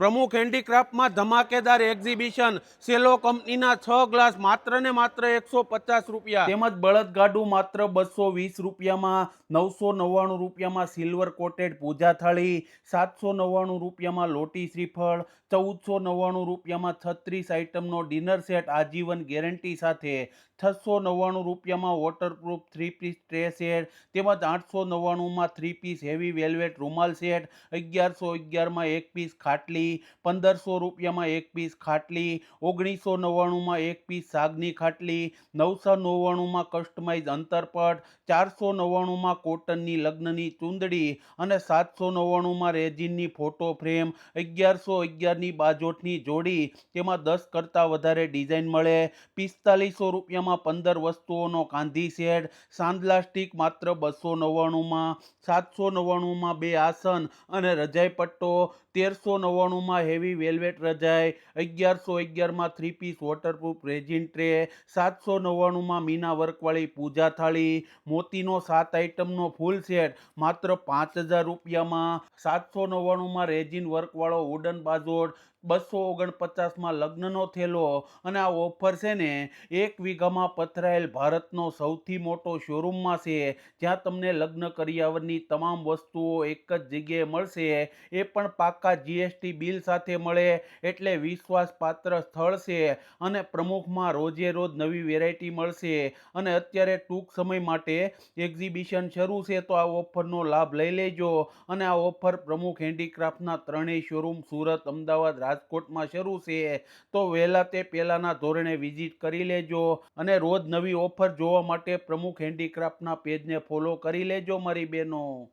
પ્રમુખ હેન્ડીક્રાફ્ટમાં ધમાકેદાર એક્ઝિબિશન, સેલો કંપનીના 6 ગ્લાસ માત્ર ને માત્ર 150 રૂપિયા, તેમજ બળદગાડું માત્ર 220 રૂપિયામાં, 999 રૂપિયામાં સિલ્વર કોટેડ પૂજા થાળી, 799 રૂપિયામાં લોટી શ્રીફળ, 1499 રૂપિયામાં 36 આઇટમનો ડિનર સેટ આજીવન ગેરંટી સાથે, 699 રૂપિયામાં વોટરપ્રૂફ 3 પીસ ટ્રે સેટ, તેમજ 899માં 3 પીસ હેવી વેલ્વેટ રૂમાલ સેટ, 1111માં 1 પીસ ખાટલી, 1500 રૂપિયામાં 1 પીસ ખાટલી, 1999માં 1 પીસ સાગની ખાટલી, 999માં કસ્ટમાઇઝ અંતરપટ, 499માં કોટનની લગ્નની ચૂંદડી અને 799માં રેઝિનની ફોટો ફ્રેમ, 1111ની બાજોઠની જોડી, તેમાં 10 કરતાં વધારે ડિઝાઇન મળે, 4500 રૂપિયામાં 15 વસ્તુઓનો કાંધી સેટ, સાંદલા સ્ટીક માત્ર 299માં, 799માં 2 આસન અને રજાઈ પટ્ટો, 1399માં હેવી વેલ્વેટ રજાઈ, 1111માં 3 પીસ વોટરપ્રૂફ રેઝિન ટ્રે, 799માં મીના વર્કવાળી પૂજા થાળી, મોતીનો 7 આઇટમનો ફૂલ સેટ માત્ર 5000 રૂપિયામાં, 799માં રેઝિન વર્કવાળો વુડન બાજોટ, 249માં લગ્નનો થેલો. અને આ ઓફર છે ને 1 વીઘામાં પથરાયેલ ભારતનો સૌથી મોટો શોરૂમમાં છે, જ્યાં તમને લગ્ન કરિયાવરની તમામ વસ્તુઓ એક જ જગ્યાએ મળશે, એ પણ પાકા જીએસટી બિલ સાથે મળે, એટલે વિશ્વાસપાત્ર સ્થળ છે. અને પ્રમુખમાં રોજે રોજ નવી વેરાયટી મળશે, અને અત્યારે ટૂંક સમય માટે એક્ઝિબિશન શરૂ છે, તો આ ઓફરનો લાભ લઈ લેજો. અને આ ઓફર પ્રમુખ હેન્ડીક્રાફ્ટના ત્રણેય શોરૂમ સુરત, અમદાવાદ, રાજકોટમાં શરૂ છે, તો વહેલા તે પહેલાના ધોરણે વિઝિટ કરી લેજો. અને રોજ નવી ઓફર જોવા માટે પ્રમુખ હેન્ડીક્રાફ્ટના પેજને ફોલો કરી લેજો મારી બહેનો.